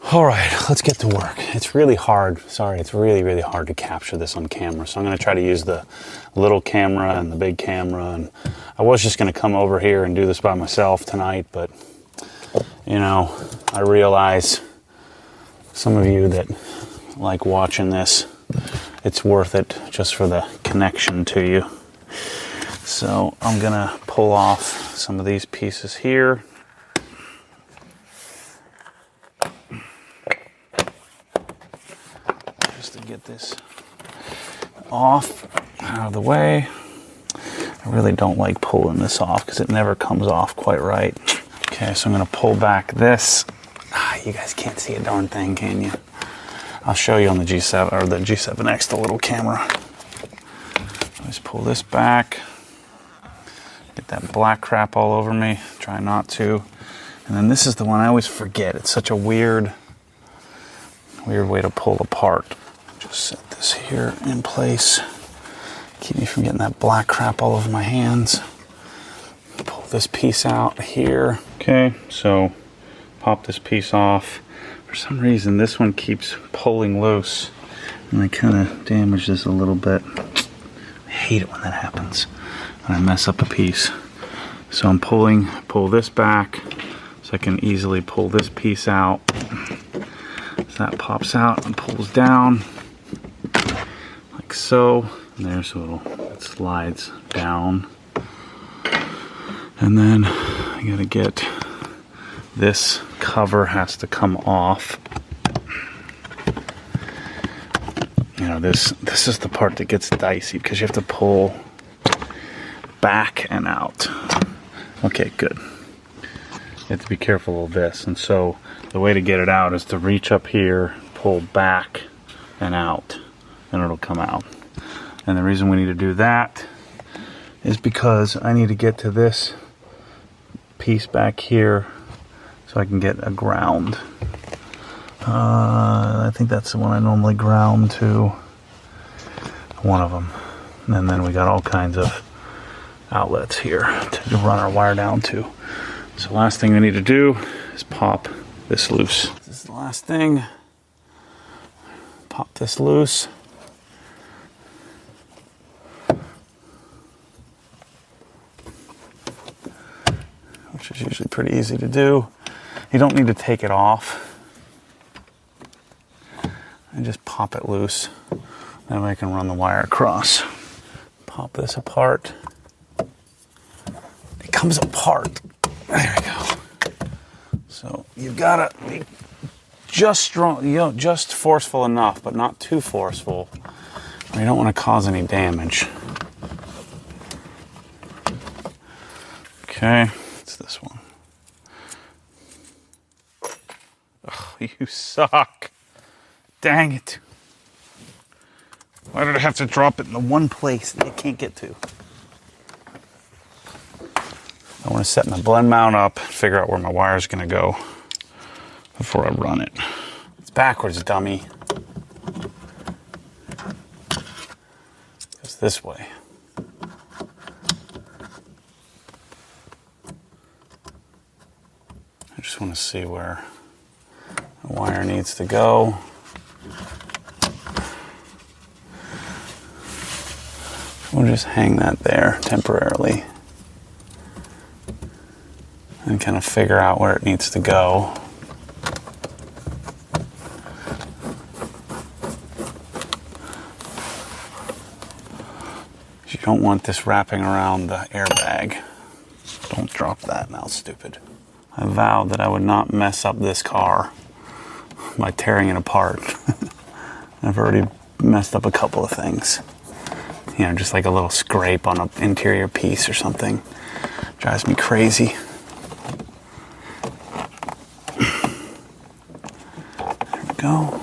All right, let's get to work. It's really hard. Sorry, it's really, really hard to capture this on camera. So I'm going to try to use the little camera and the big camera. And I was just going to come over here and do this by myself tonight, but you know, I realize some of you that like watching this, it's worth it just for the connection to you. So I'm going to pull off some of these pieces here. To get this off out of the way. I really don't like pulling this off because it never comes off quite right. Okay, so I'm going to pull back this. You guys can't see a darn thing, can you? I'll show you on the G7 or the G7X, the little camera. Just pull this back. Get that black crap all over me. Try not to. And then this is the one I always forget. It's such a weird way to pull apart. Just set this here in place. Keep me from getting that black crap all over my hands. Pull this piece out here. Okay, so pop this piece off. For some reason, this one keeps pulling loose. And I kind of damage this a little bit. I hate it when that happens. When I mess up a piece. So I'm pull this back so I can easily pull this piece out. So that pops out and pulls down. Like so, and there's a little, it slides down. And then I gotta get this cover has to come off. You know, this is the part that gets dicey because you have to pull back and out. Okay, good. You have to be careful of this. And so the way to get it out is to reach up here, pull back and out, and it'll come out. And the reason we need to do that is because I need to get to this piece back here so I can get a ground. I think that's the one I normally ground to, one of them. And then we got all kinds of outlets here to run our wire down to. So last thing we need to do is pop this loose. This is the last thing. Pop this loose. Which is usually pretty easy to do. You don't need to take it off. And just pop it loose. That way I can run the wire across. Pop this apart. It comes apart. There we go. So you've got to be just strong, you know, just forceful enough, but not too forceful. You don't want to cause any damage. Okay, it's this one. Oh, you suck. Dang it. Why did I have to drop it in the one place that you can't get to? I want to set my blend mount up, figure out where my wire is going to go before I run it. It's backwards, dummy. It goes this way. I just want to see where the wire needs to go. We'll just hang that there temporarily and kind of figure out where it needs to go. You don't want this wrapping around the airbag. Don't drop that, now it's stupid. I vowed that I would not mess up this car by tearing it apart. I've already messed up a couple of things. You know, just like a little scrape on an interior piece or something. Drives me crazy. There we go.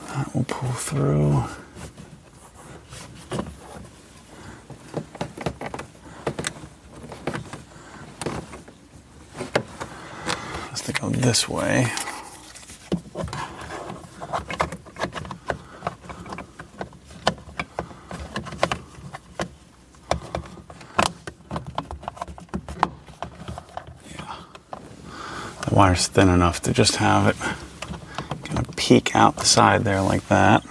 That will pull through. Has to go this way. wire's thin enough to just have it kind of peek out the side there like that.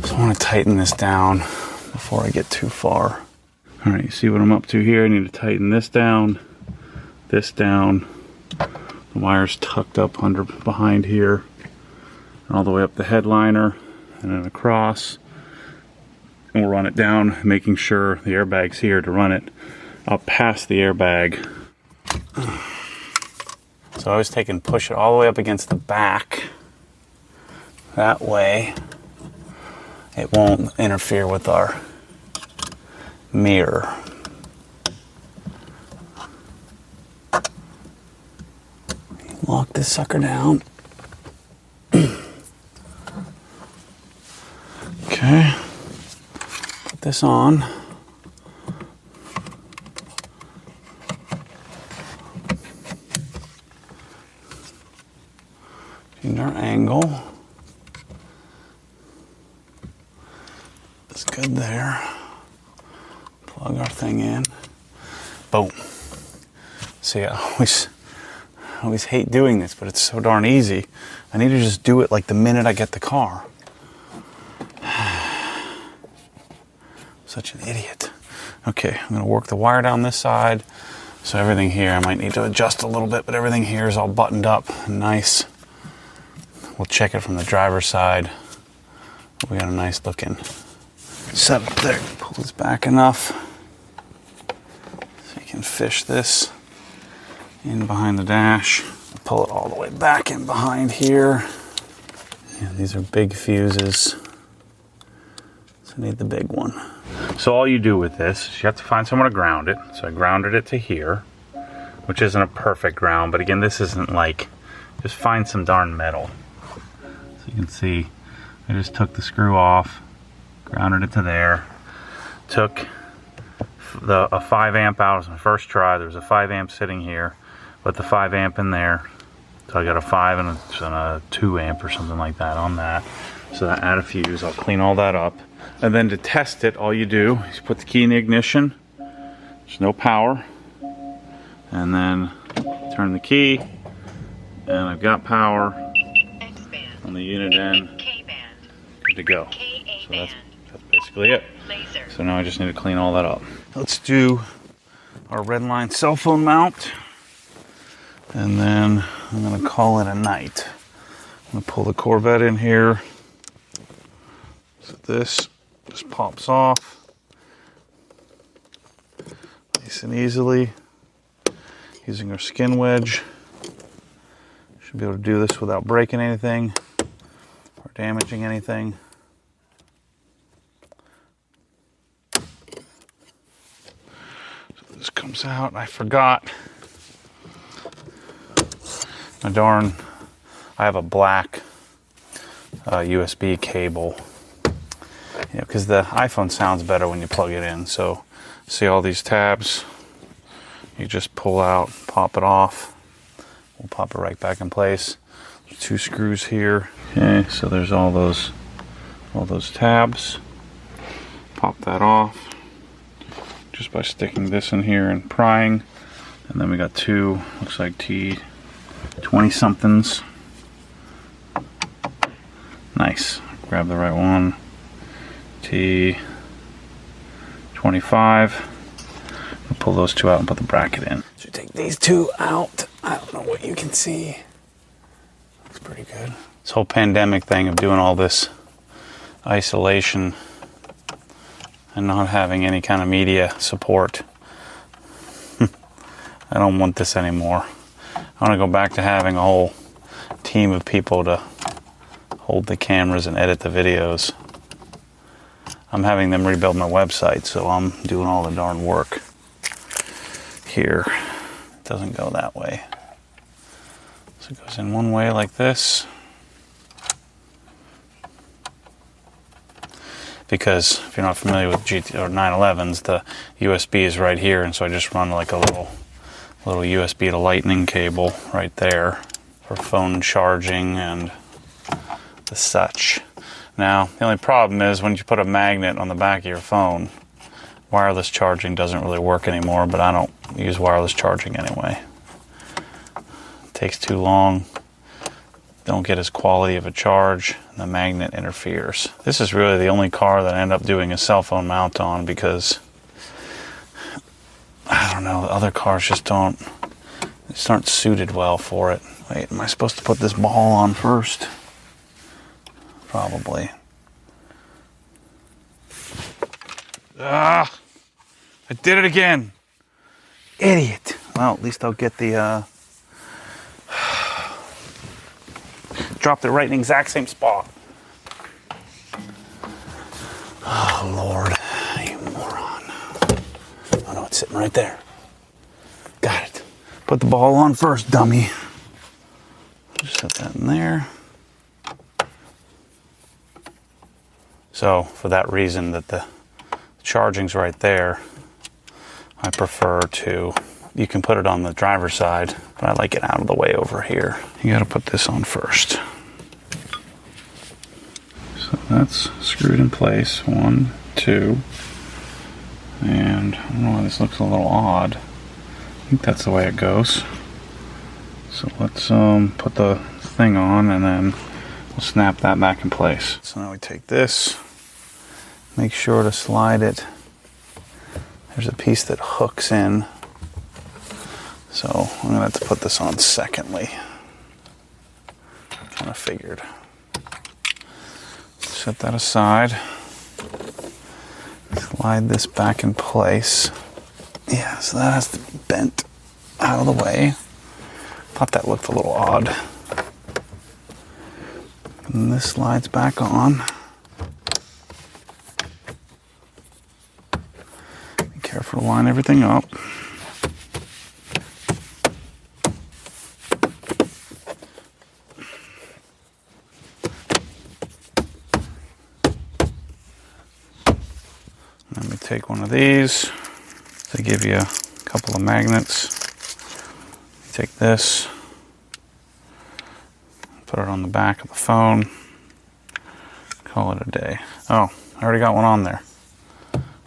So I want to tighten this down before I get too far. All right, you see what I'm up to here? I need to tighten this down. The wire's tucked up behind here, and all the way up the headliner, and then across. And we'll run it down, making sure the airbag's here to run it up past the airbag. So I was push it all the way up against the back. That way it won't interfere with our mirror. Lock this sucker down. Okay. Put this on. Change our angle. That's good there. Plug our thing in. Boom. See, I always hate doing this, but it's so darn easy. I need to just do it like the minute I get the car. Such an idiot. Okay, I'm gonna work the wire down this side. So everything here, I might need to adjust a little bit, but everything here is all buttoned up and nice. We'll check it from the driver's side. We got a nice looking setup there. Pull this back enough so you can fish this in behind the dash. Pull it all the way back in behind here. Yeah, these are big fuses, so I need the big one. So all you do with this is you have to find somewhere to ground it. So I grounded it to here, which isn't a perfect ground, but again, this isn't like, just find some darn metal. So you can see, I just took the screw off, grounded it to there, took a 5 amp out as my first try. There was a 5 amp sitting here, put the 5 amp in there. So I got a 5 and a 2 amp or something like that on that. So that add a fuse, I'll clean all that up. And then to test it, all you do is put the key in the ignition. There's no power. And then turn the key, and I've got power on the Uniden. Good to go. So that's basically it. So now I just need to clean all that up. Let's do our Rennline cell phone mount. And then I'm gonna call it a night. I'm gonna pull the Corvette in here. So this just pops off nice and easily using our skin wedge. Should be able to do this without breaking anything or damaging anything. So this comes out, and I forgot. I have a black USB cable, you know, because the iPhone sounds better when you plug it in. So see all these tabs, you just pull out, pop it off. We'll pop it right back in place. There's 2 screws here. Okay, so there's all those tabs. Pop that off just by sticking this in here and prying. And then we got 2, looks like T20 somethings. Nice. Grab the right one. T25. We'll pull those 2 out and put the bracket in. So take these 2 out. I don't know what you can see. Looks pretty good. This whole pandemic thing of doing all this isolation and not having any kind of media support. I don't want this anymore. I want to go back to having a whole team of people to hold the cameras and edit the videos. I'm having them rebuild my website, so I'm doing all the darn work. Here, it doesn't go that way. So it goes in one way like this. Because if you're not familiar with GT or 911s, the USB is right here, and so I just run like a little USB to lightning cable right there for phone charging and the such. Now, the only problem is when you put a magnet on the back of your phone, wireless charging doesn't really work anymore, but I don't use wireless charging anyway. takes too long. Don't get as quality of a charge. And the magnet interferes. This is really the only car that I end up doing a cell phone mount on because I don't know, other cars just aren't suited well for it. Wait, am I supposed to put this ball on first? Probably. Ah! I did it again! Idiot! Well, at least I'll get the, dropped it right in the exact same spot. Oh, Lord. You moron. Oh, no, it's sitting right there. Got it. Put the ball on first, dummy. Just set that in there. So, for that reason that the charging's right there, I prefer to, you can put it on the driver's side, but I like it out of the way over here. You gotta put this on first. So that's screwed in place, 1, 2, and I don't know why this looks a little odd. I think that's the way it goes. So let's put the thing on and then we'll snap that back in place. So now we take this, make sure to slide it. There's a piece that hooks in. So I'm gonna have to put this on secondly. Kind of figured. Set that aside. Slide this back in place. Yeah, so that has to be bent out of the way. Thought that looked a little odd. And this slides back on. Be careful to line everything up. Let me take one of these. They give you a couple of magnets. Take this, put it on the back of the phone, call it a day. Oh, I already got one on there.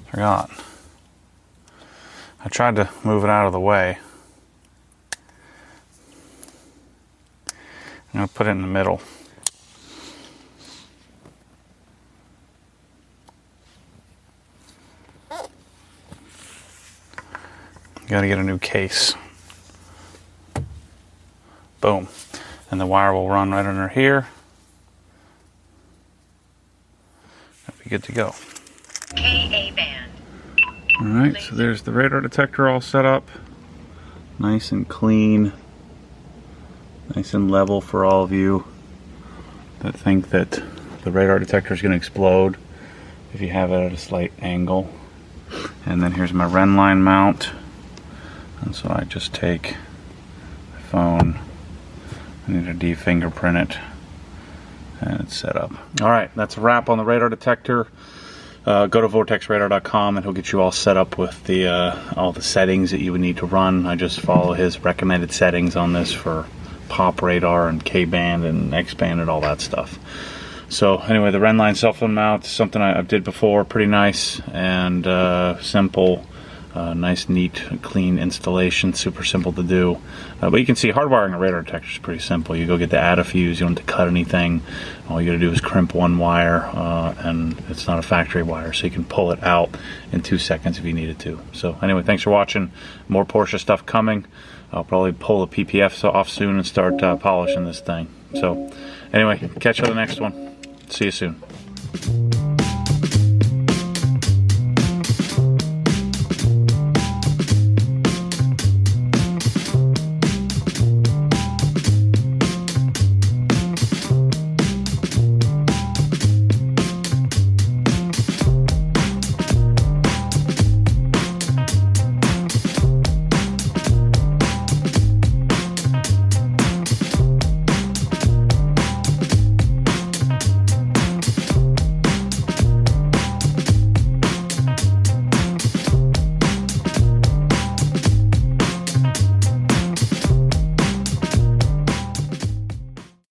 Forgot. I tried to move it out of the way. I'm going to put it in the middle. Got to get a new case. Boom. And the wire will run right under here. That'll be good to go. KA band. Alright, so there's the radar detector all set up. Nice and clean. Nice and level for all of you that think that the radar detector is going to explode if you have it at a slight angle. And then here's my Rennline mount. And so I just take my phone. I need to de-fingerprint it, and it's set up. All right, that's a wrap on the radar detector. Go to vortexradar.com and he'll get you all set up with the all the settings that you would need to run. I just follow his recommended settings on this for pop radar and K-band and X-band and all that stuff. So anyway, the Rennline cell phone mount is something I did before, pretty nice and simple. Nice, neat, clean installation, super simple to do. But you can see hardwiring a radar detector is pretty simple. You go get the add a fuse, you don't have to cut anything. All you gotta do is crimp one wire, and it's not a factory wire, so you can pull it out in 2 seconds if you needed to. So anyway, thanks for watching. More Porsche stuff coming. I'll probably pull the PPF off soon and start polishing this thing. So anyway, catch you on the next one. See you soon.